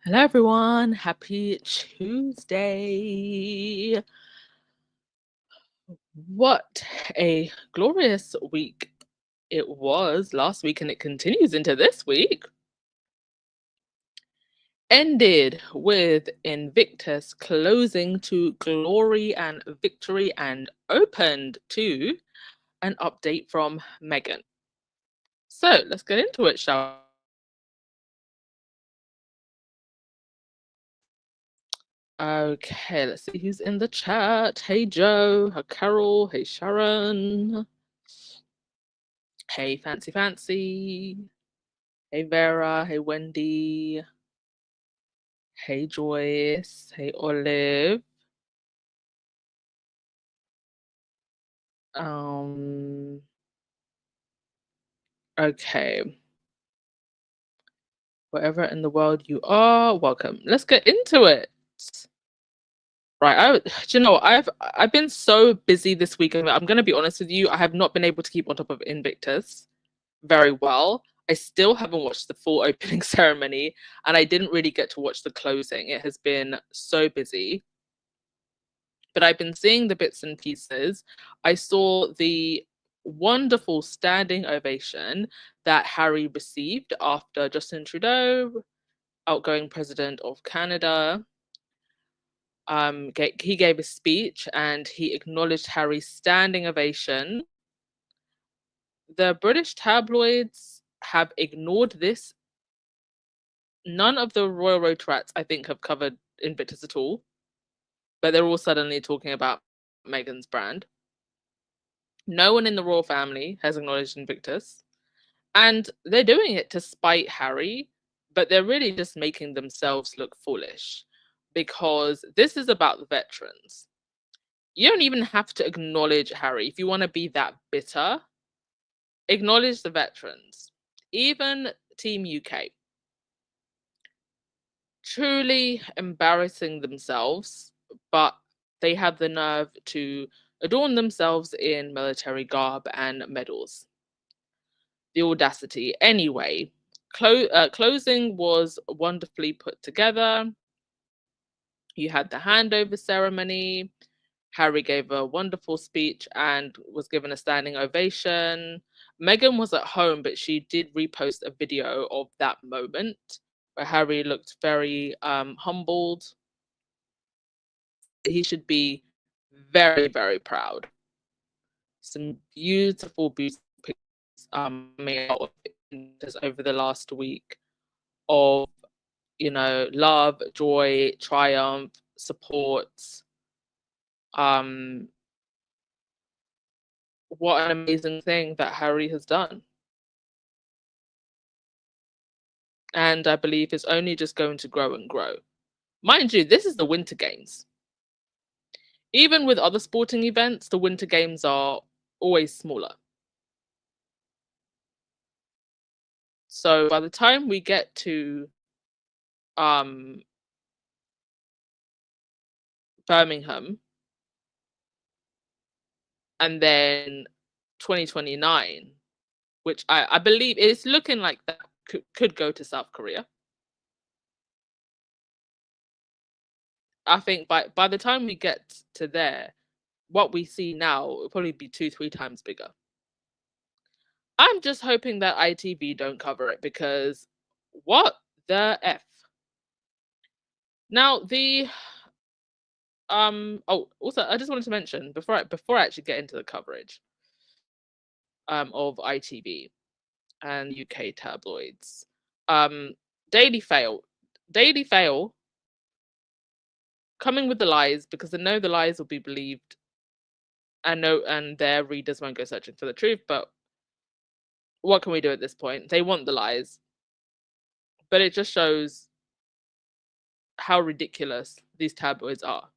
Hello, everyone. Happy Tuesday. What a glorious week it was last week, and it continues into this week. Ended with Invictus closing to glory and victory and opened to an update from Meghan. So let's get into it, shall we? Okay, let's see who's in the chat. Hey, Joe. Hey, Carol. Hey, Sharon. Hey, Fancy. Hey, Vera. Hey, Wendy. Hey, Joyce. Hey, Olive. Um, okay. Wherever in the world you are, welcome. Let's get into it. Right, do you know, I've been so busy this week. I'm gonna be honest with you. I have not been able to keep on top of Invictus very well. I still haven't watched the full opening ceremony, and I didn't really get to watch the closing. It has been so busy. But I've been seeing the bits and pieces. I saw the wonderful standing ovation that Harry received after Justin Trudeau, outgoing president of Canada, he gave a speech and he acknowledged Harry's standing ovation. The British tabloids have ignored this. None of the Royal Road Rats, I think, have covered Invictus at all, but they're all suddenly talking about Meghan's brand. No one in the royal family has acknowledged Invictus, and they're doing it to spite Harry, but they're really just making themselves look foolish because this is about the veterans. You don't even have to acknowledge Harry. If you want to be that bitter, acknowledge the veterans. Even Team UK. Truly embarrassing themselves, but they have the nerve to adorn themselves in military garb and medals. The audacity. Anyway, closing was wonderfully put together. You had the handover ceremony. Harry gave a wonderful speech and was given a standing ovation. Meghan was at home, but she did repost a video of that moment where Harry looked very humbled. He should be very, very proud. Some beautiful, beautiful pictures made out of it over the last week of, love, joy, triumph, support. Um, what an amazing thing that Harry has done. And I believe it's only just going to grow and grow. Mind you, this is the Winter Games. Even with other sporting events, the Winter Games are always smaller. So by the time we get to Birmingham, and then 2029, which I believe it's looking like that could go to South Korea. I think by the time we get to there, what we see now will probably be 2-3 times bigger. I'm just hoping that ITV don't cover it because what the F? Now also I just wanted to mention before I actually get into the coverage of ITV and UK tabloids. Daily Fail. Daily Fail coming with the lies because they know the lies will be believed and their readers won't go searching for the truth, but what can we do at this point? They want the lies. But it just shows how ridiculous these tabloids are.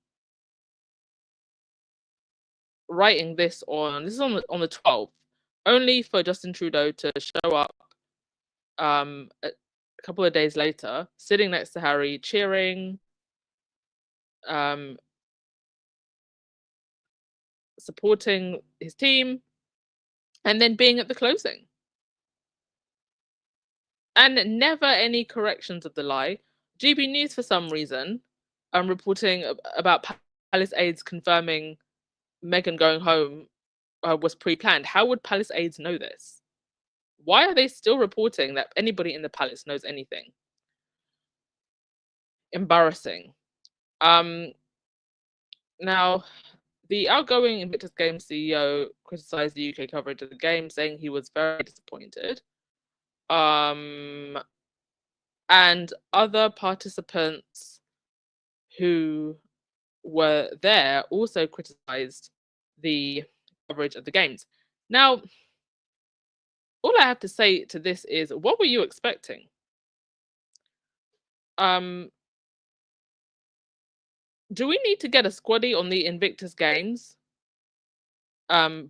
Writing this is on the 12th, only for Justin Trudeau to show up a couple of days later, sitting next to Harry, cheering, supporting his team, and then being at the closing. And never any corrections of the lie, GB News, for some reason, reporting about Palace aides confirming Meghan going home was pre-planned. How would Palace aides know this? Why are they still reporting that anybody in the palace knows anything? Embarrassing. Now, the outgoing Invictus Games CEO criticized the UK coverage of the game, saying he was very disappointed. And other participants who were there also criticized the coverage of the games. Now, all I have to say to this is, what were you expecting? Do we need to get a squaddy on the Invictus Games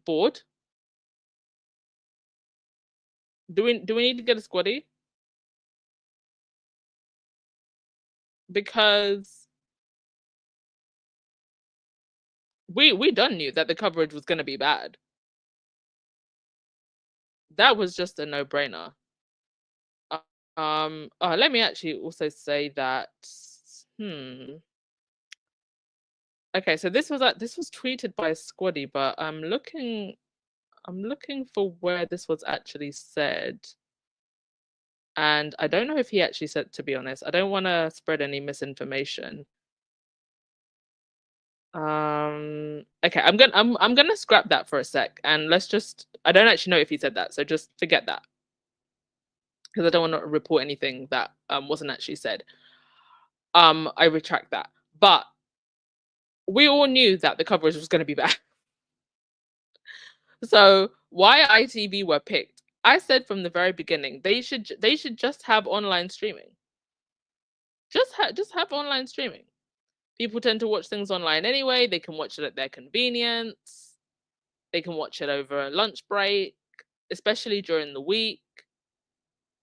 board? Do we need to get a squaddy? Because we done knew that the coverage was going to be bad. That was just a no-brainer. Let me actually also say that. Okay, so this was tweeted by a squaddy, but I'm looking for where this was actually said. And I don't know if he actually said, to be honest. I don't want to spread any misinformation. Okay, I'm gonna scrap that for a sec, and let's just, I don't actually know if he said that, so just forget that, because I don't want to report anything that wasn't actually said. I retract that. But we all knew that the coverage was going to be bad. So why ITV were picked? I said from the very beginning, they should just have online streaming. Just have online streaming. People tend to watch things online anyway. They can watch it at their convenience. They can watch it over a lunch break, especially during the week.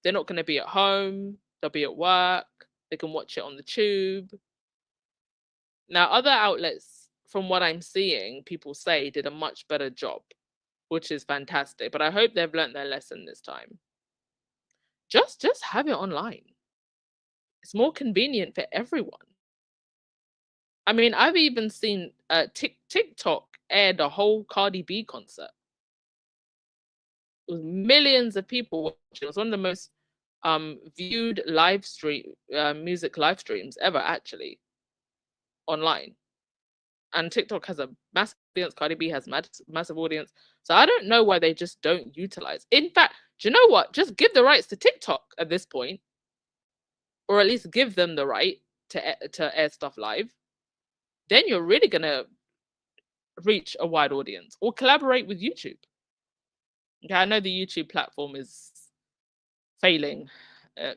They're not going to be at home. They'll be at work. They can watch it on the tube. Now, other outlets, from what I'm seeing, people say did a much better job, which is fantastic. But I hope they've learnt their lesson this time. Just have it online. It's more convenient for everyone. I mean, I've even seen TikTok aired a whole Cardi B concert. It was millions of people watching. It was one of the most viewed music live streams ever, actually, online. And TikTok has a massive audience. Cardi B has massive audience. So I don't know why they just don't utilize. In fact, do you know what? Just give the rights to TikTok at this point, or at least give them the right to air stuff live. Then you're really gonna reach a wide audience, or collaborate with YouTube. Okay, I know the YouTube platform is failing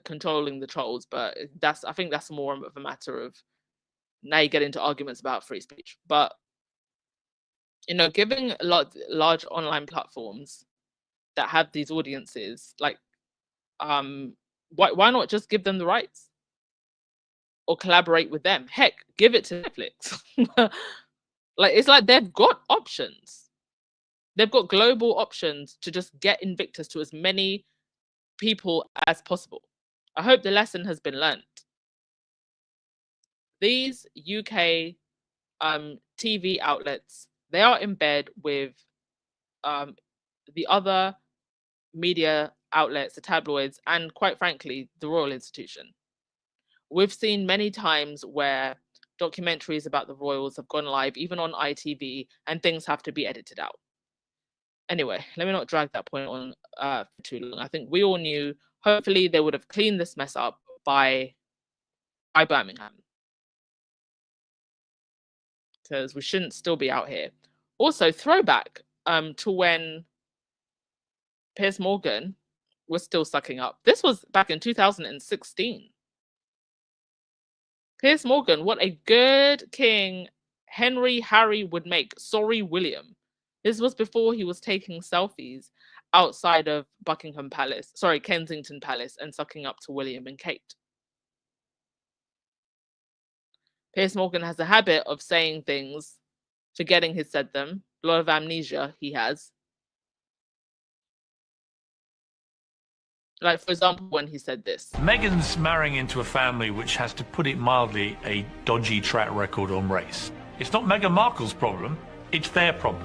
controlling the trolls, but I think that's more of a matter of, now you get into arguments about free speech. But giving large online platforms that have these audiences, like, why not just give them the rights or collaborate with them? Heck, give it to Netflix. Like, it's like they've got options. They've got global options to just get Invictus to as many people as possible. I hope the lesson has been learnt. These UK TV outlets, they are in bed with the other media outlets, the tabloids, and quite frankly, the Royal Institution. We've seen many times where documentaries about the royals have gone live, even on ITV, and things have to be edited out. Anyway, let me not drag that point on for too long. I think we all knew, hopefully they would have cleaned this mess up by Birmingham, because we shouldn't still be out here. Also, throwback to when Piers Morgan was still sucking up. This was back in 2016. Piers Morgan, what a good king Harry would make. Sorry, William. This was before he was taking selfies outside of Kensington Palace, and sucking up to William and Kate. Piers Morgan has a habit of saying things, forgetting he's said them. A lot of amnesia he has. Like, for example, when he said this. Meghan's marrying into a family which has, to put it mildly, a dodgy track record on race. It's not Meghan Markle's problem, it's their problem.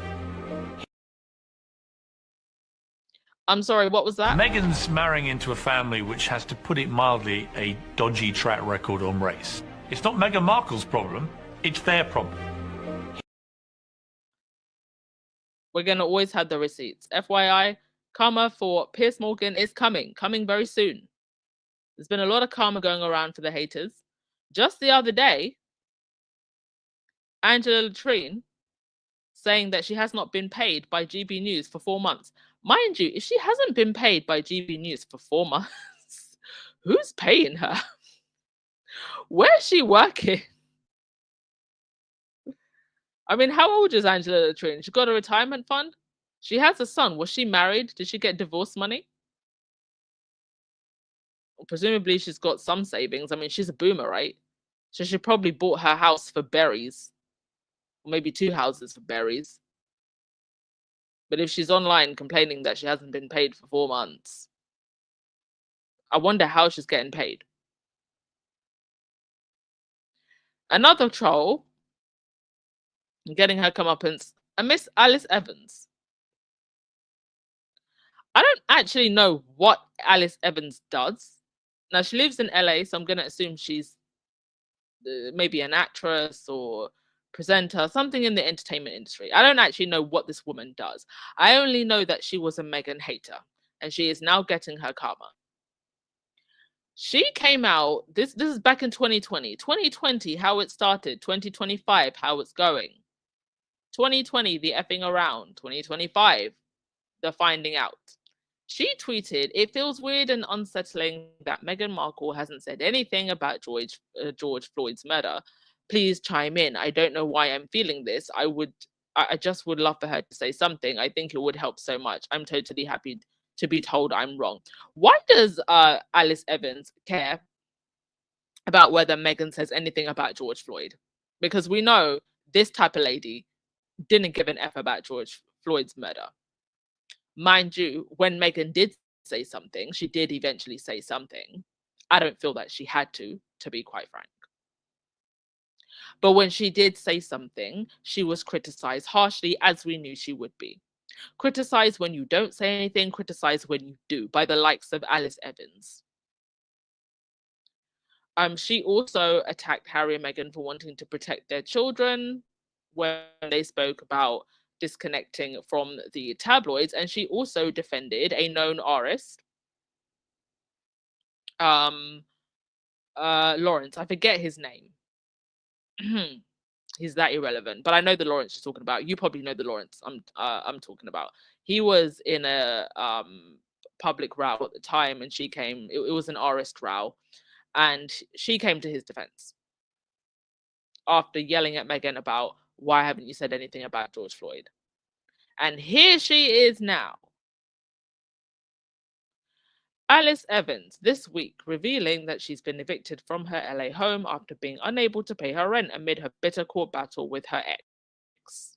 I'm sorry, what was that? Meghan's marrying into a family which has, to put it mildly, a dodgy track record on race. It's not Meghan Markle's problem, it's their problem. We're going to always have the receipts. FYI, karma for Piers Morgan is coming very soon. There's been a lot of karma going around for the haters. Just the other day, Angela Latrine saying that she has not been paid by GB News for 4 months. Mind you, if she hasn't been paid by GB News for 4 months, who's paying her? Where's she working? I mean, how old is Angela Latrine? She got a retirement fund? She has a son. Was she married? Did she get divorce money? Well, presumably she's got some savings. I mean, she's a boomer, right? So she probably bought her house for berries. Or maybe 2 houses for berries. But if she's online complaining that she hasn't been paid for 4 months, I wonder how she's getting paid. Another troll getting her comeuppance, a Miss Alice Evans. I don't actually know what Alice Evans does. Now, she lives in LA, so I'm going to assume she's maybe an actress or presenter, something in the entertainment industry. I don't actually know what this woman does. I only know that she was a Meghan hater, and she is now getting her karma. She came out, this is back in 2020. 2020, how it started. 2025, how it's going. 2020, the effing around. 2025, the finding out. She tweeted, "It feels weird and unsettling that Meghan Markle hasn't said anything about George Floyd's murder. Please chime in. I don't know why I'm feeling this. I just would love for her to say something. I think it would help so much. I'm totally happy to be told I'm wrong." Why does Alice Evans care about whether Meghan says anything about George Floyd? Because we know this type of lady didn't give an F about George Floyd's murder. Mind you, when Meghan did say something, she did eventually say something. I don't feel that she had to be quite frank. But when she did say something, she was criticized harshly, as we knew she would be. Criticized when you don't say anything, criticized when you do, by the likes of Alice Evans. She also attacked Harry and Meghan for wanting to protect their children when they spoke about disconnecting from the tabloids, and she also defended a known artist, Lawrence. I forget his name. He's that irrelevant, but I know the Lawrence you're talking about. You probably know the Lawrence I'm talking about. He was in a public row at the time, and she came. It was an artist row, and she came to his defense after yelling at Meghan about, "Why haven't you said anything about George Floyd?" And here she is now. Alice Evans this week revealing that she's been evicted from her LA home after being unable to pay her rent amid her bitter court battle with her ex.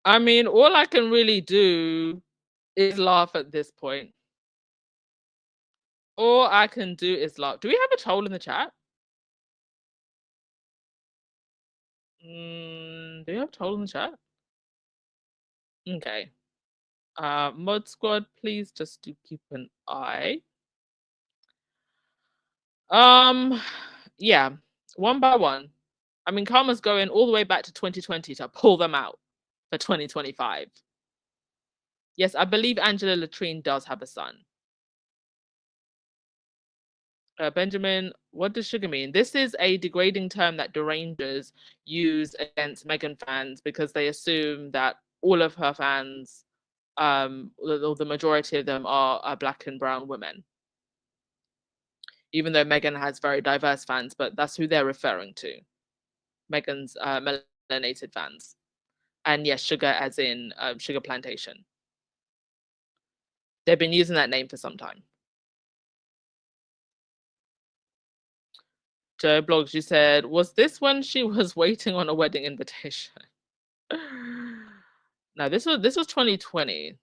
I mean, all I can really do is laugh at this point. All I can do is laugh. Do we have a troll in the chat? Do we have a troll in the chat? Okay. Mod squad, please just do keep an eye. Yeah, one by one. I mean, Karma's going all the way back to 2020 to pull them out for 2025. Yes, I believe Angela Latrine does have a son. Benjamin, what does sugar mean? This is a degrading term that derangers use against Meghan fans because they assume that all of her fans, the majority of them are Black and brown women. Even though Meghan has very diverse fans, but that's who they're referring to. Meghan's melanated fans. And yes, sugar as in sugar plantation. They've been using that name for some time. Joe Blogs, you said, was this when she was waiting on a wedding invitation? No, this was 2020.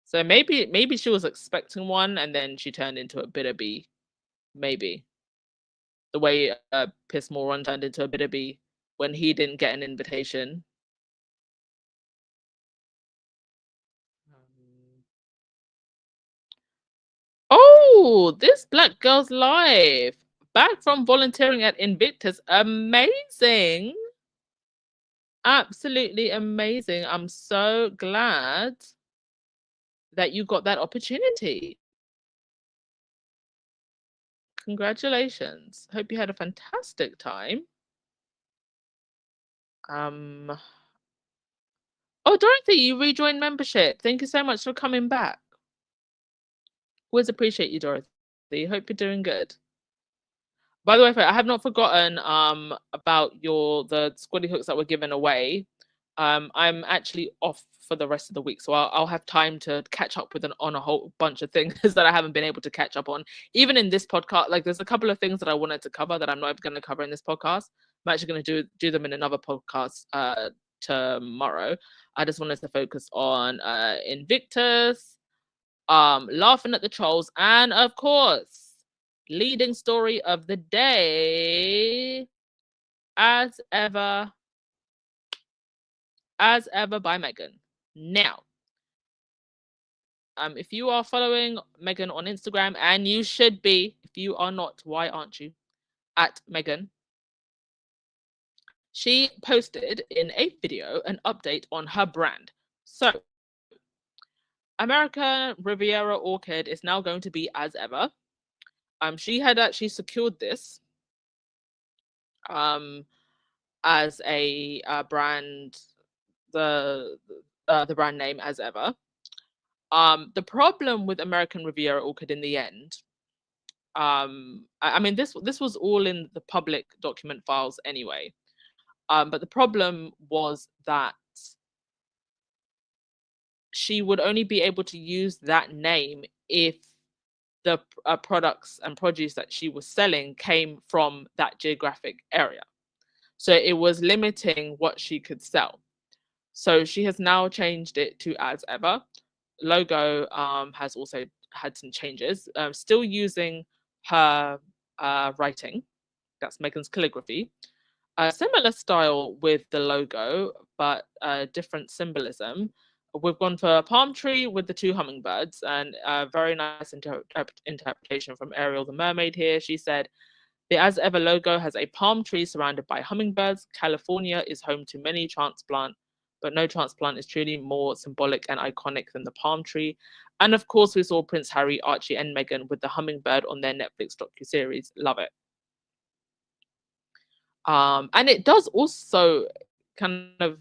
So maybe she was expecting one and then she turned into a bitter bee. Maybe. The way Piss Moron turned into a bitter bee when he didn't get an invitation. Oh, this Black Girl's Life. Back from volunteering at Invictus. Amazing. Absolutely amazing. I'm so glad that you got that opportunity. Congratulations. Hope you had a fantastic time. Oh, Dorothy, you rejoined membership. Thank you so much for coming back. Always appreciate you, Dorothy. Hope you're doing good. By the way, I have not forgotten about the squaddy hooks that were given away. I'm actually off for the rest of the week, so I'll have time to catch up on a whole bunch of things that I haven't been able to catch up on. Even in this podcast, like there's a couple of things that I wanted to cover that I'm not going to cover in this podcast. I'm actually going to do them in another podcast tomorrow. I just wanted to focus on Invictus, laughing at the trolls, and of course, leading story of the day, as ever by Meghan. Now, if you are following Meghan on Instagram, and you should be, if you are not, why aren't you? At Meghan. She posted in a video an update on her brand. So, American Riviera Orchid is now going to be as ever. She had actually secured this as a brand, the brand name as ever. The problem with American Riviera Orchid in the end, I mean, this was all in the public document files anyway. But the problem was that she would only be able to use that name if the products and produce that she was selling came from that geographic area. So it was limiting what she could sell. So she has now changed it to as ever. Logo has also had some changes. Still using her writing. That's Meghan's calligraphy. A similar style with the logo, but different symbolism. We've gone for a palm tree with the two hummingbirds, and a very nice interpretation from Ariel the mermaid here. She said, the As Ever logo has a palm tree surrounded by hummingbirds. California is home to many transplant, but no transplant is truly more symbolic and iconic than the palm tree. And of course, we saw Prince Harry, Archie, and Meghan with the hummingbird on their Netflix docuseries. Love it. And it does also kind of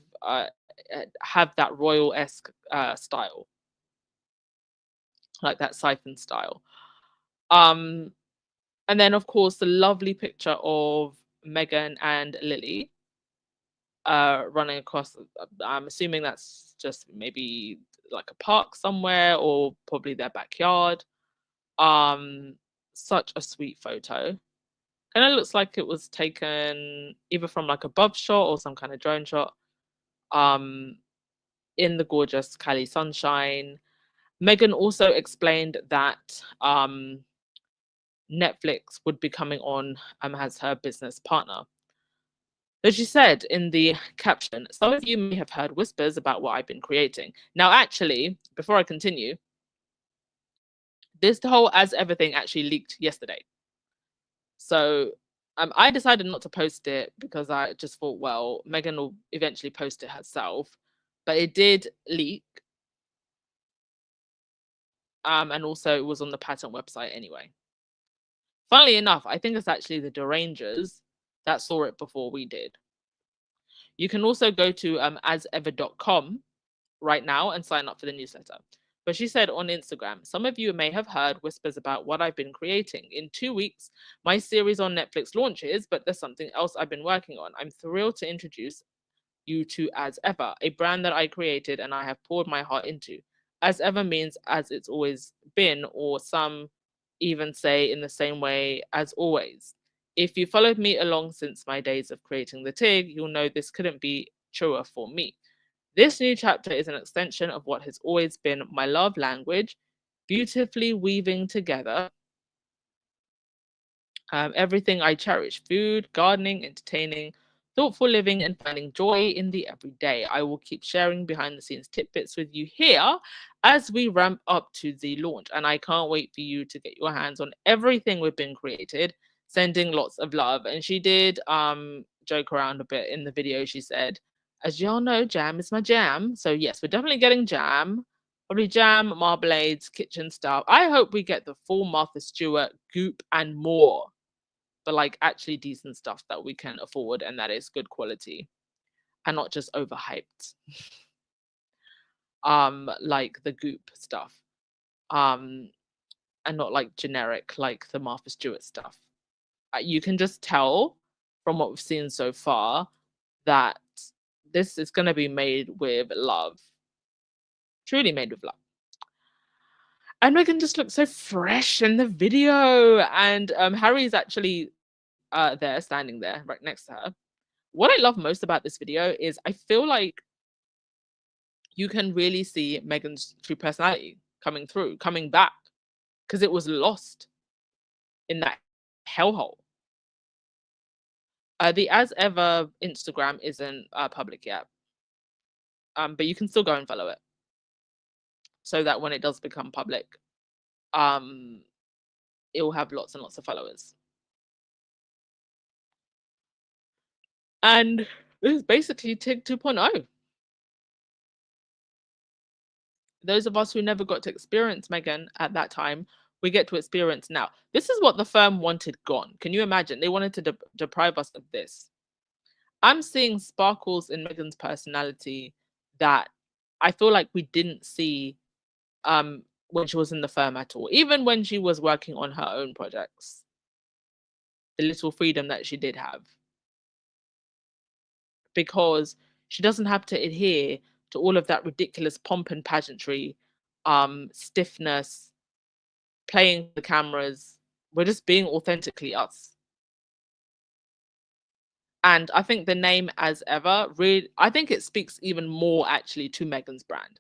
have that royal-esque style, like that siphon style. And then, of course, the lovely picture of Meghan and Lily running across. I'm assuming that's just maybe like a park somewhere or probably their backyard. Such a sweet photo. Kind of looks like it was taken either from like above shot or some kind of drone shot. in the gorgeous Cali sunshine. Meghan also explained that Netflix would be coming on as her business partner. As she said in the caption, some of you may have heard whispers about what I've been creating. Now, actually, before I continue, this whole as everything actually leaked yesterday. So I decided not to post it because I just thought, well, Meghan will eventually post it herself. But it did leak. And also it was on the patent website anyway. Funnily enough, I think it's actually the Derangers that saw it before we did. You can also go to asever.com right now and sign up for the newsletter. But she said on Instagram, some of you may have heard whispers about what I've been creating. In 2 weeks, my series on Netflix launches, but there's something else I've been working on. I'm thrilled to introduce you to As Ever, a brand that I created and I have poured my heart into. As Ever means as it's always been, or some even say in the same way as always. If you followed me along since my days of creating the TIG, you'll know this couldn't be truer for me. This new chapter is an extension of what has always been my love language, beautifully weaving together everything I cherish: food, gardening, entertaining, thoughtful living, and finding joy in the everyday. I will keep sharing behind the scenes tidbits with you here as we ramp up to the launch. And I can't wait for you to get your hands on everything we've been created. Sending lots of love. And she did joke around a bit in the video. She said, as y'all know, jam is my jam. So yes, we're definitely getting jam. Probably jam, marmalades, kitchen stuff. I hope we get the full Martha Stewart, goop, and more, but like actually decent stuff that we can afford and that is good quality and not just overhyped. Like the goop stuff. Um, and not like generic like the Martha Stewart stuff. You can just tell from what we've seen so far that this is going to be made with love. Truly made with love. And Meghan just looks so fresh in the video. And Harry's actually there, standing there right next to her. What I love most about this video is I feel like you can really see Meghan's true personality coming through, coming back, because it was lost in that hellhole. The As Ever Instagram isn't public yet, but you can still go and follow it, so that when it does become public, it will have lots and lots of followers. And this is basically TIG 2.0. Those of us who never got to experience Meghan at that time, we get to experience now. This is what the firm wanted gone. Can you imagine? They wanted to deprive us of this. I'm seeing sparkles in Meghan's personality that I feel like we didn't see when she was in the firm at all, even when she was working on her own projects. The little freedom that she did have. Because she doesn't have to adhere to all of that ridiculous pomp and pageantry, stiffness, playing the cameras. We're just being authentically us. And I think the name As Ever, really, I think it speaks even more actually to Meghan's brand.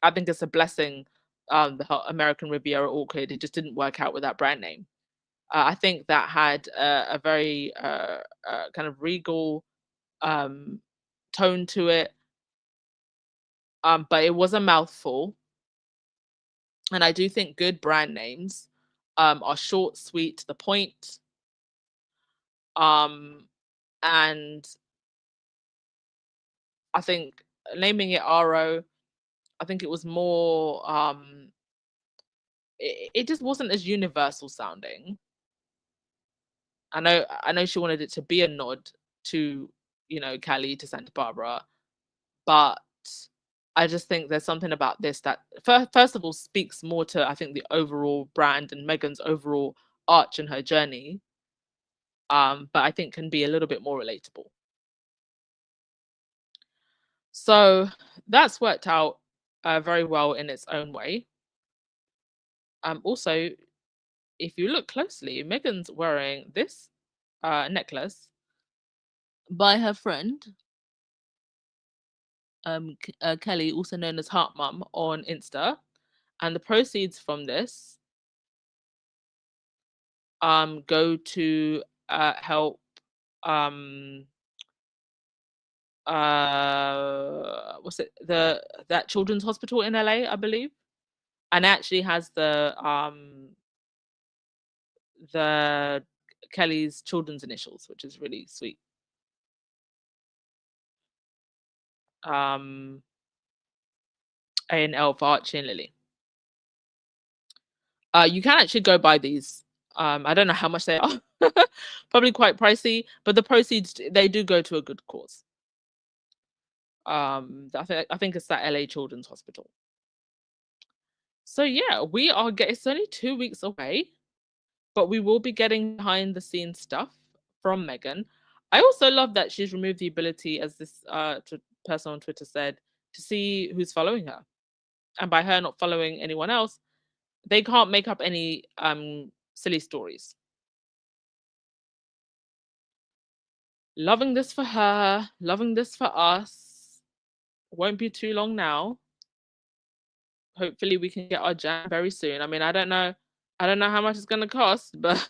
I think it's a blessing. The American Riviera Orchid, it just didn't work out with that brand name. I think that had a very kind of regal tone to it, but it was a mouthful. And I do think good brand names are short, sweet, to the point. And I think naming it ARO, I think it was more it just wasn't as universal sounding. I know she wanted it to be a nod to, Cali, to Santa Barbara, but I just think there's something about this that first of all speaks more to, I think, the overall brand and Meghan's overall arch in her journey. But I think can be a little bit more relatable. So that's worked out very well in its own way. Also, if you look closely, Meghan's wearing this necklace by her friend Kelly, also known as Heart Mum, on Insta, and the proceeds from this go to help um what's it, that children's hospital in LA, I believe, and actually has the Kelly's children's initials, which is really sweet. A&L for Archie and Lily. You can actually go buy these. I don't know how much they are. Probably quite pricey, but the proceeds, they do go to a good cause. I think it's that LA Children's Hospital. So yeah, it's only 2 weeks away, but we will be getting behind the scenes stuff from Meghan. I also love that she's removed the ability, as this person on Twitter said, to see who's following her. And by her not following anyone else, they can't make up any silly stories. Loving this for her, loving this for us. Won't be too long now. Hopefully we can get our jam very soon. I mean, I don't know how much it's gonna cost, but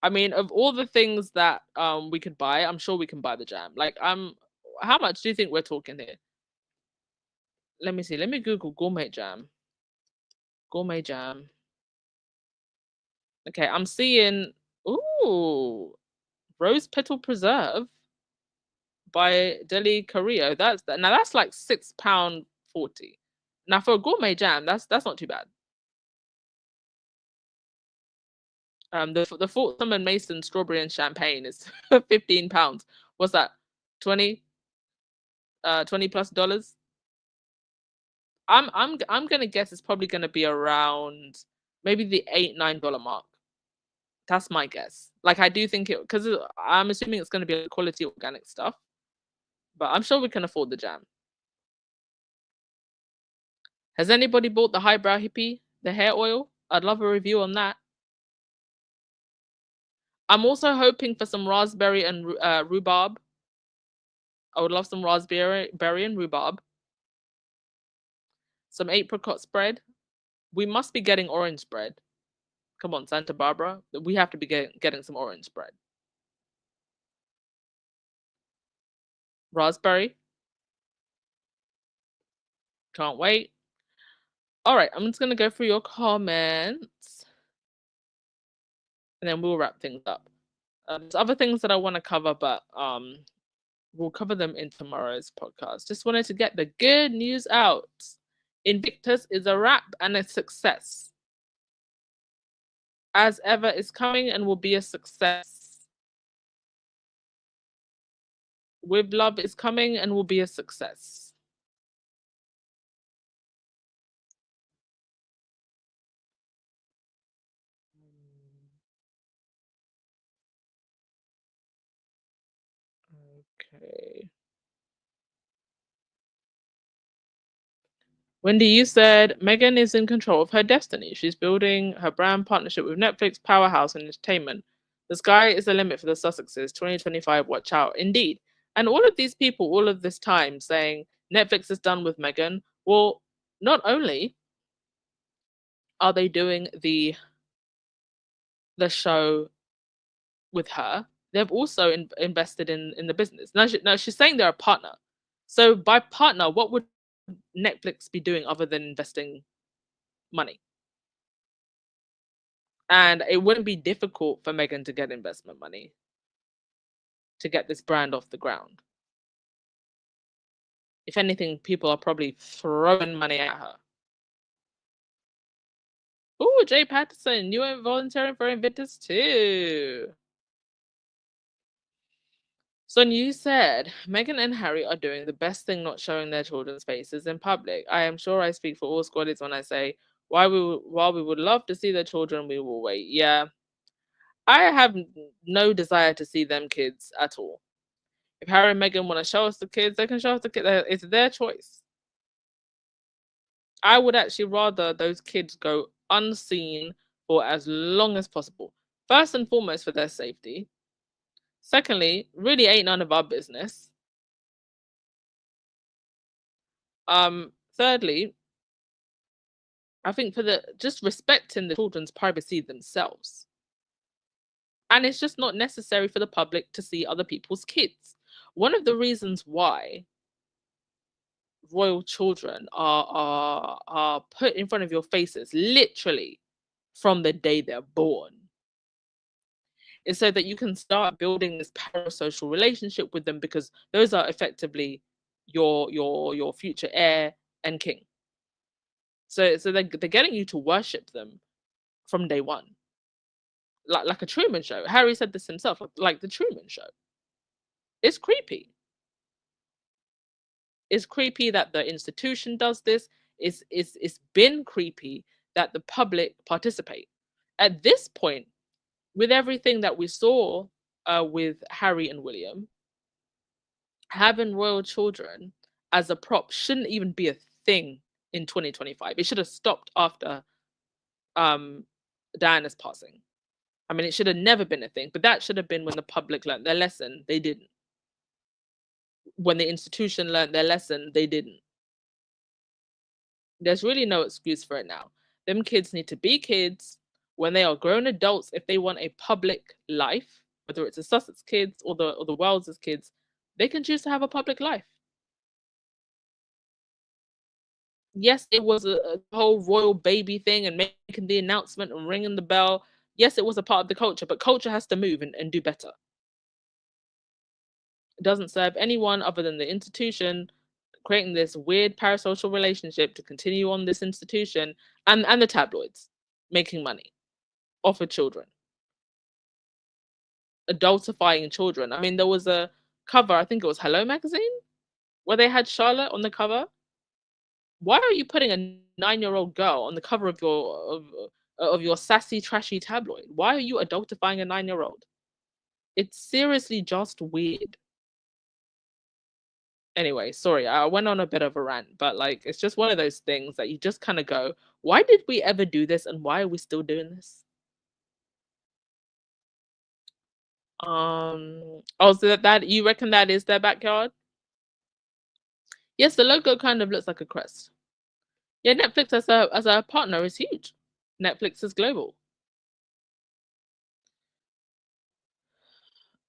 I mean, of all the things that we could buy, I'm sure we can buy the jam. Like, how much do you think we're talking here? Let me see. Let me Google gourmet jam. Gourmet jam. Okay, I'm seeing, ooh, rose petal preserve by Deli Carrillo. That's like £6.40. Now for a gourmet jam, that's not too bad. The Fort Thumb Mason strawberry and champagne is £15. What's that? 20 plus dollars. I'm gonna guess it's probably gonna be around maybe the $8-9 mark. That's my guess. Like, I do think it, because I'm assuming it's gonna be quality organic stuff, but I'm sure we can afford the jam. Has anybody bought the Highbrow Hippie, the hair oil? I'd love a review on that. I'm also hoping for some raspberry and rhubarb. I would love some raspberry and rhubarb. Some apricot spread. We must be getting orange spread. Come on, Santa Barbara. We have to be getting some orange spread. Raspberry. Can't wait. All right, I'm just going to go through your comments and then we'll wrap things up. There's other things that I want to cover, but we'll cover them in tomorrow's podcast. Just wanted to get the good news out. Invictus is a wrap and a success. As ever, is coming and will be a success. With Love is coming and will be a success. Okay. Wendy, you said Meghan is in control of her destiny. She's building her brand partnership with Netflix, Powerhouse, and Entertainment. The sky is the limit for the Sussexes. 2025, watch out. Indeed. And all of these people, all of this time saying Netflix is done with Meghan. Well, not only are they doing the show with her, they've also invested in the business. Now she's saying they're a partner. So by partner, what would Netflix be doing other than investing money? And it wouldn't be difficult for Meghan to get investment money to get this brand off the ground. If anything, people are probably throwing money at her. Oh, Jay Patterson, you went volunteering for Invictus too. So you said Meghan and Harry are doing the best thing not showing their children's faces in public. I am sure I speak for all squaddies when I say while we would love to see their children, we will wait. Yeah. I have no desire to see them kids at all. If Harry and Meghan want to show us the kids, they can show us the kids. It's their choice. I would actually rather those kids go unseen for as long as possible. First and foremost, for their safety. Secondly, really ain't none of our business. Thirdly, I think for the just respecting the children's privacy themselves. And it's just not necessary for the public to see other people's kids. One of the reasons why royal children are put in front of your faces literally from the day they're born is so that you can start building this parasocial relationship with them, because those are effectively your future heir and king. So they're getting you to worship them from day one, like a Truman Show. Harry said this himself, like the Truman Show. It's creepy. It's creepy that the institution does this. It's been creepy that the public participate. At this point, with everything that we saw with Harry and William, having royal children as a prop shouldn't even be a thing in 2025. It should have stopped after um, Diana's passing. I mean, it should have never been a thing, but that should have been when the public learned their lesson. They didn't. When the institution learned their lesson, they didn't. There's really no excuse for it now. Them kids need to be kids when they are grown adults. If they want a public life, whether it's the Sussex kids or the Wells's kids, they can choose to have a public life. Yes, it was a whole royal baby thing and making the announcement and ringing the bell. Yes, it was a part of the culture, but culture has to move and do better. It doesn't serve anyone other than the institution creating this weird parasocial relationship to continue on this institution, and the tabloids making money off of children, adultifying children. I mean, there was a cover, I think it was Hello magazine, where they had Charlotte on the cover. Why are you putting a 9-year-old girl on the cover of your sassy, trashy tabloid? Why are you adultifying a 9-year-old? It's seriously just weird. Anyway, sorry, I went on a bit of a rant, but like it's just one of those things that you just kind of go, why did we ever do this and why are we still doing this? Oh, so that you reckon that is their backyard? Yes, the logo kind of looks like a crest. Yeah, Netflix as a partner is huge. Netflix is global.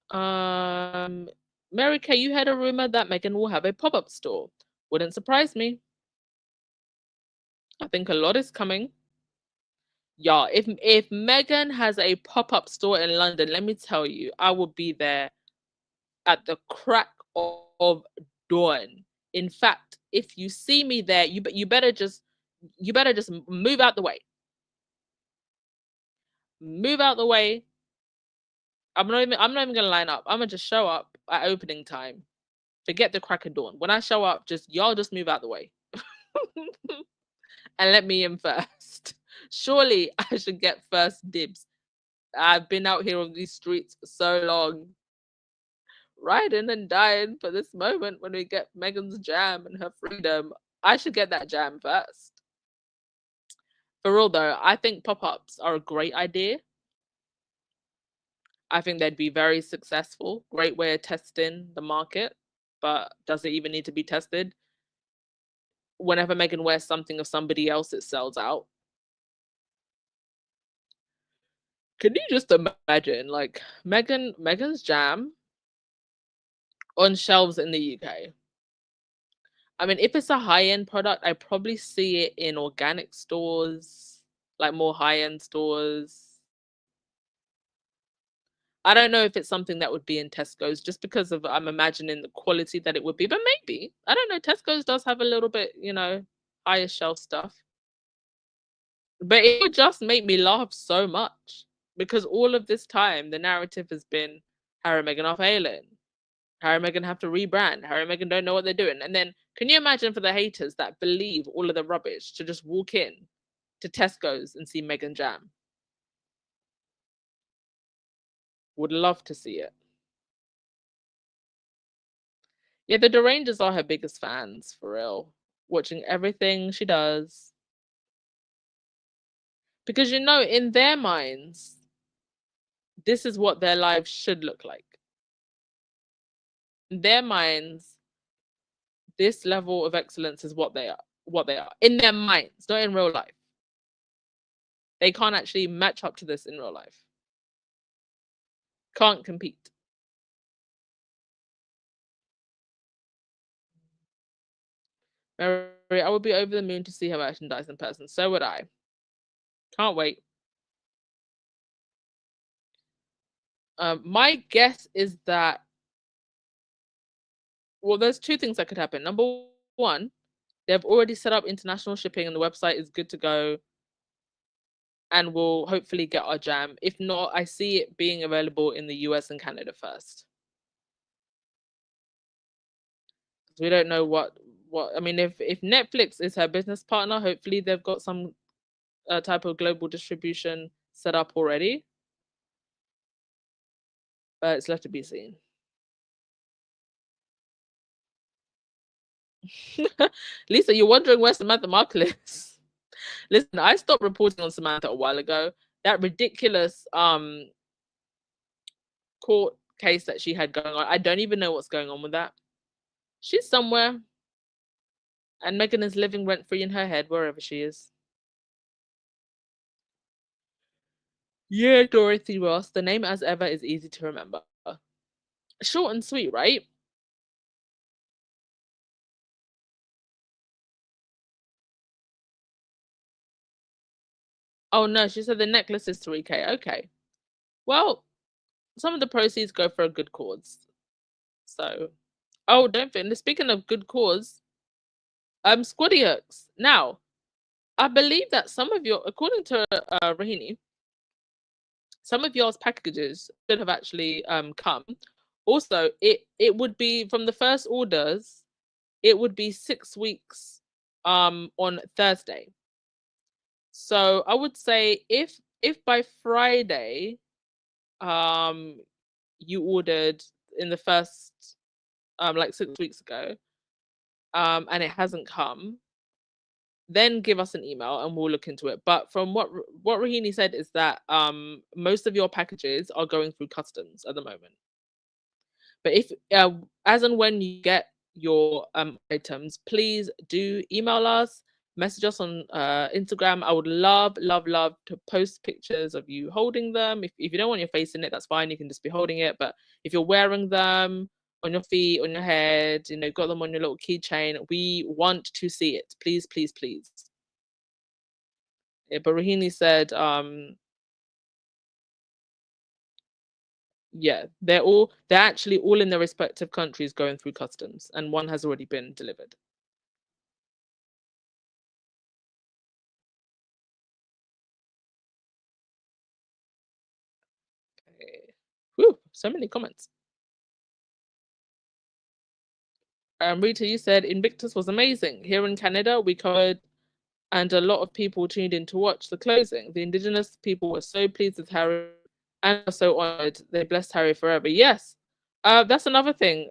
Um, Mary Kay, you had a rumor that Meghan will have a pop-up store. Wouldn't surprise me. I think a lot is coming. Yeah, if Meghan has a pop-up store in London, let me tell you, I will be there at the crack of dawn. In fact, if you see me there, you better just move out the way. Move out the way. I'm not even gonna line up. I'm gonna just show up at opening time. Forget the crack of dawn. When I show up, y'all just move out the way. And let me in first. Surely I should get first dibs. I've been out here on these streets for so long, riding and dying for this moment when we get Meghan's jam and her freedom. I should get that jam first. For real though, I think pop-ups are a great idea. I think they'd be very successful. Great way of testing the market. But does it even need to be tested? Whenever Meghan wears something of somebody else, it sells out. Can you just imagine, like Meghan's jam on shelves in the UK? I mean, if it's a high-end product, I probably see it in organic stores, like more high-end stores. I don't know if it's something that would be in Tesco's just because of I'm imagining the quality that it would be, but maybe. I don't know. Tesco's does have a little bit, higher shelf stuff. But it would just make me laugh so much because all of this time the narrative has been Harry and Meghan are failing. Harry and Meghan have to rebrand. Harry and Meghan don't know what they're doing. And then can you imagine for the haters that believe all of the rubbish to just walk in to Tesco's and see Meghan jam? Would love to see it. Yeah, the Derangers are her biggest fans, for real. Watching everything she does. Because in their minds, this is what their lives should look like. In their minds, this level of excellence is what they are in their minds, not in real life. They can't actually match up to this in real life. Can't compete. Mary, I would be over the moon to see her merchandise in person. So would I. Can't wait. My guess is that, well, there's two things that could happen. Number one, they've already set up international shipping and the website is good to go, and we'll hopefully get our jam. If not, I see it being available in the US and Canada first. We don't know what I mean. If Netflix is her business partner, hopefully they've got some type of global distribution set up already. But it's left to be seen. Lisa, you're wondering where Samantha Markle is. Listen, I stopped reporting on Samantha a while ago. That ridiculous court case that she had going on, I don't even know what's going on with that. She's somewhere, and Meghan is living rent free in her head wherever she is. Yeah, Dorothy Ross. The name, as ever, is easy to remember. Short and sweet, right? Oh no, she said the necklace is 3K. Okay. Well, some of the proceeds go for a good cause. So, oh, don't forget. Speaking of good cause, Squaddy Hooks. Now, I believe that some of your, according to Rahini, some of y'all's packages should have actually come. Also, it would be from the first orders. It would be 6 weeks on Thursday. So I would say if by Friday you ordered in the first like 6 weeks ago and it hasn't come, then give us an email and we'll look into it. But from what Rahini said is that most of your packages are going through customs at the moment. But if as and when you get your items, please do email us, message us on Instagram. I would love to post pictures of you holding them. If you don't want your face in it, that's fine, you can just be holding it. But if you're wearing them on your feet, on your head, you know, got them on your little keychain, we want to see it. Please, please, please. Yeah, but Rahini said yeah, they're actually all in their respective countries going through customs, and one has already been delivered. Okay. Whew, so many comments. Rita, you said Invictus was amazing. Here in Canada, we covered, and a lot of people tuned in to watch the closing. The Indigenous people were so pleased with Harry and are so honored. They blessed Harry forever. Yes, that's another thing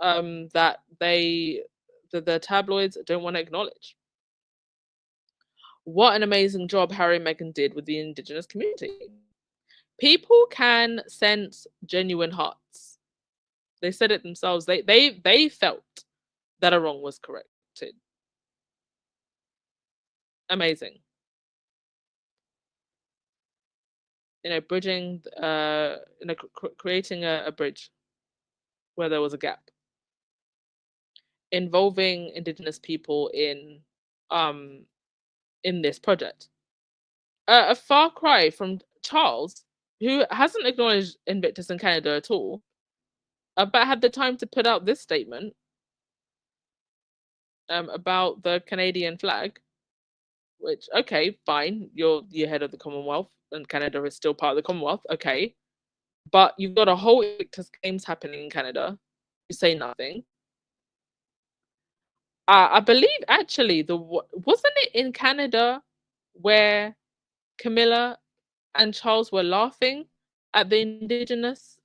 that the tabloids don't want to acknowledge. What an amazing job Harry and Meghan did with the Indigenous community. People can sense genuine hearts. They said it themselves. They felt that a wrong was corrected. Amazing. You know, bridging, you know, creating a bridge where there was a gap, involving Indigenous people in this project. A far cry from Charles, who hasn't acknowledged Invictus in Canada at all, but had the time to put out this statement about the Canadian flag. Which, okay, fine, you're head of the Commonwealth, and Canada is still part of the Commonwealth. Okay, but you've got a whole Invictus Games happening in Canada. You say nothing. I believe actually wasn't it in Canada where Camilla and Charles were laughing at the Indigenous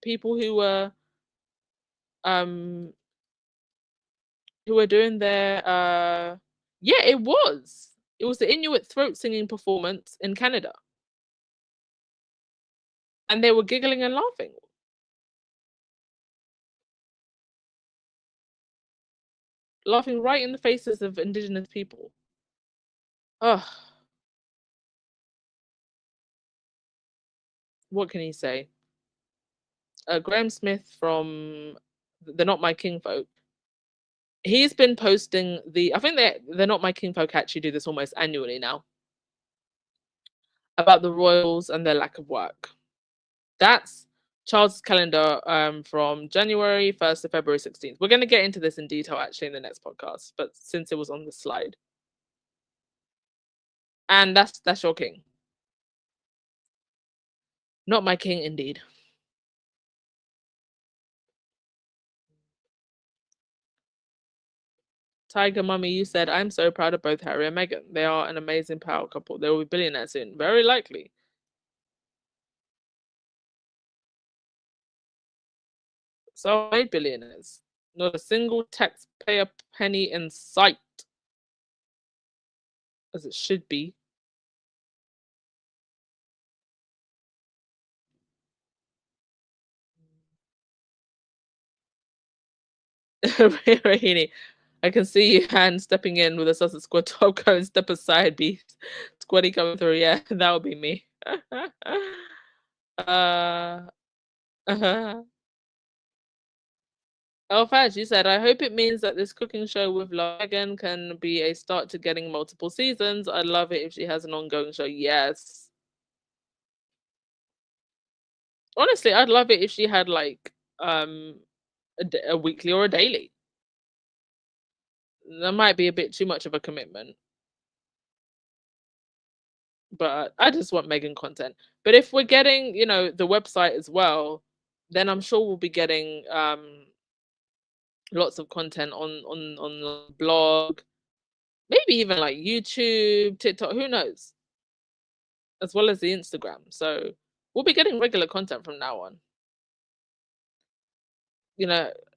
people um who were doing their yeah, it was the Inuit throat singing performance in Canada, and they were giggling and laughing. laughing right in the faces of Indigenous people. Ugh. What can you say? Graham Smith from They're Not My Kinfolk. He's been posting I think they're Not My Kinfolk actually do this almost annually now, about the royals and their lack of work. That's Charles' calendar from January 1st to February 16th. We're going to get into this in detail actually in the next podcast, but since it was on the slide. And that's your king. Not my king, indeed. Tiger Mummy, you said, I'm so proud of both Harry and Meghan. They are an amazing power couple. They will be billionaires soon. Very likely. So made billionaires. Not a single taxpayer penny in sight. As it should be. Rahini, I can see you hand stepping in with a Sussex squad top coat and step aside, beast. Squaddy coming through. Yeah, that would be me. Faj, you said, I hope it means that this cooking show with Meghan can be a start to getting multiple seasons. I'd love it if she has an ongoing show. Yes. Honestly, I'd love it if she had like a weekly or a daily. That might be a bit too much of a commitment. But I just want Meghan content. But if we're getting, the website as well, then I'm sure we'll be getting lots of content on the blog, maybe even like YouTube, TikTok, who knows, as well as the Instagram. So we'll be getting regular content from now on.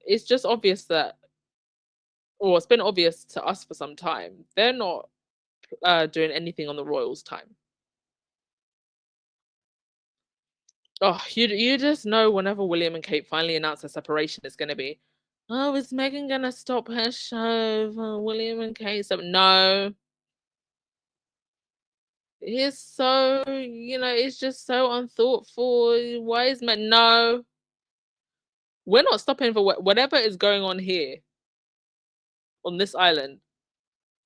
It's just obvious that, or it's been obvious to us for some time, they're not doing anything on the royals' time. Oh, you just know whenever William and Kate finally announce their separation, it's going to be, oh, is Meghan going to stop her show for William and Kate? So, no. It's so, it's just so unthoughtful. Why is Meghan? No. We're not stopping for whatever is going on here on this island.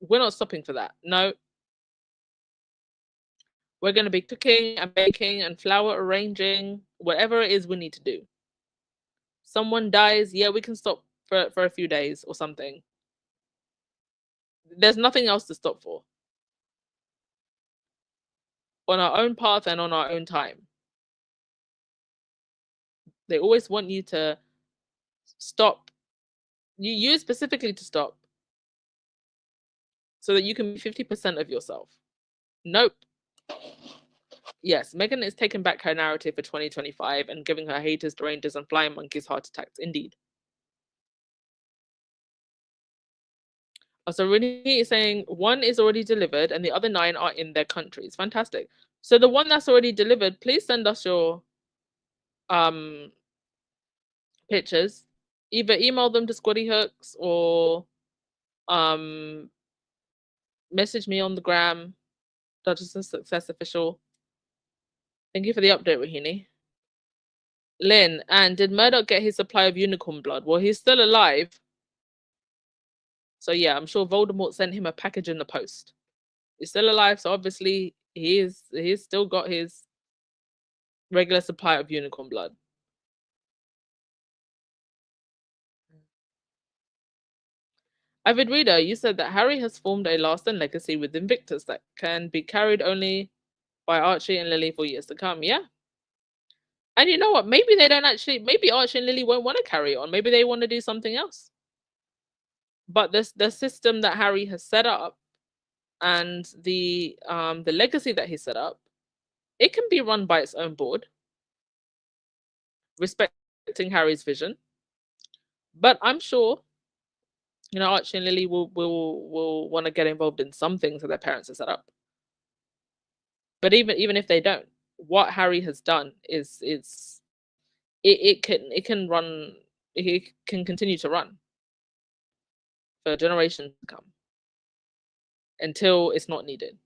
We're not stopping for that. No. We're going to be cooking and baking and flower arranging, whatever it is we need to do. Someone dies, yeah, we can stop for a few days or something. There's nothing else to stop for. On our own path and on our own time. They always want you to stop. You specifically to stop. So that you can be 50% of yourself. Nope. Yes, Meghan is taking back her narrative for 2025 and giving her haters, derangers, and flying monkeys heart attacks. Indeed. So Renee is saying 1 is already delivered and the other 9 are in their countries. Fantastic. So the one that's already delivered, please send us your pictures. Either email them to Squaddy Hooks or message me on the gram, Duchess of Success Official. Thank you for the update, Rahini. Lynn, and did Murdoch get his supply of unicorn blood? Well, he's still alive. So yeah, I'm sure Voldemort sent him a package in the post. He's still alive, so obviously he's still got his regular supply of unicorn blood. Avid reader, you said that Harry has formed a lasting legacy with Invictus that can be carried only by Archie and Lily for years to come. Yeah. And you know what? Maybe they don't actually. Maybe Archie and Lily won't want to carry on. Maybe they want to do something else. But the system that Harry has set up and the legacy that he set up, it can be run by its own board, respecting Harry's vision. But I'm sure, Archie and Lily will want to get involved in some things that their parents have set up. But even if they don't, what Harry has done is it can run. It can continue to run for generations to come until it's not needed.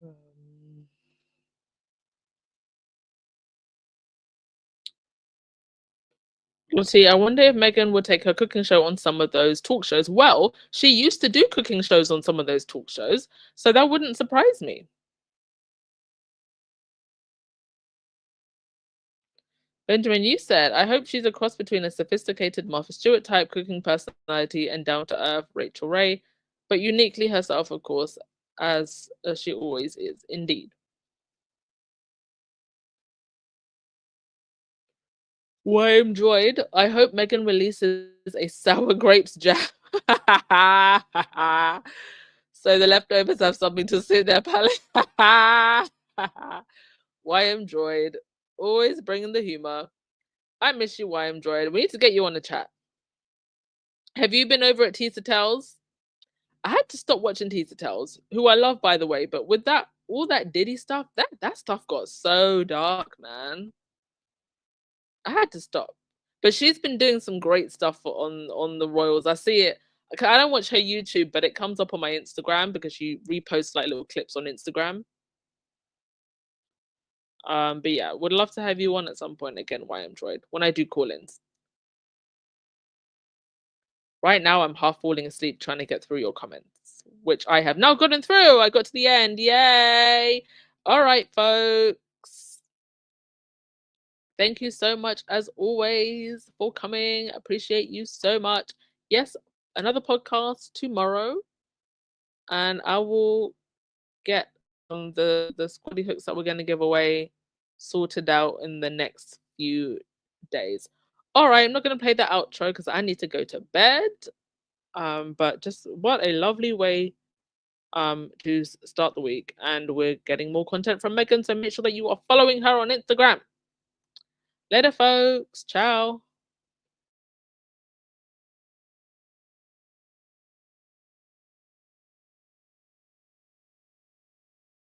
Um, Lottie, I wonder if Meghan would take her cooking show on some of those talk shows. Well, she used to do cooking shows on some of those talk shows, so that wouldn't surprise me. Benjamin, you said, I hope she's a cross between a sophisticated Martha Stewart type cooking personality and down to earth Rachel Ray, but uniquely herself, of course, as she always is. Indeed. YM Droid, I hope Meghan releases a sour grapes jam. So the leftovers have something to suit their palate. YM Droid, always bringing the humor. I miss you, YM Droid. We need to get you on the chat. Have you been over at Teaser Tells? I had to stop watching Teaser Tells, who I love, by the way, but with that, all that Diddy stuff, that stuff got so dark, man. I had to stop. But she's been doing some great stuff on the Royals. I see it. I don't watch her YouTube, but it comes up on my Instagram because she reposts like little clips on Instagram. But yeah, would love to have you on at some point again, YM Droid, when I do call-ins. Right now, I'm half falling asleep trying to get through your comments, which I have now gotten through. I got to the end. Yay! All right, folks. Thank you so much, as always, for coming. Appreciate you so much. Yes, another podcast tomorrow, and I will get the squaddy hooks that we're going to give away sorted out in the next few days. All right, I'm not going to play the outro because I need to go to bed. But just what a lovely way to start the week, and we're getting more content from Meghan, so make sure that you are following her on Instagram. Later, folks. Ciao.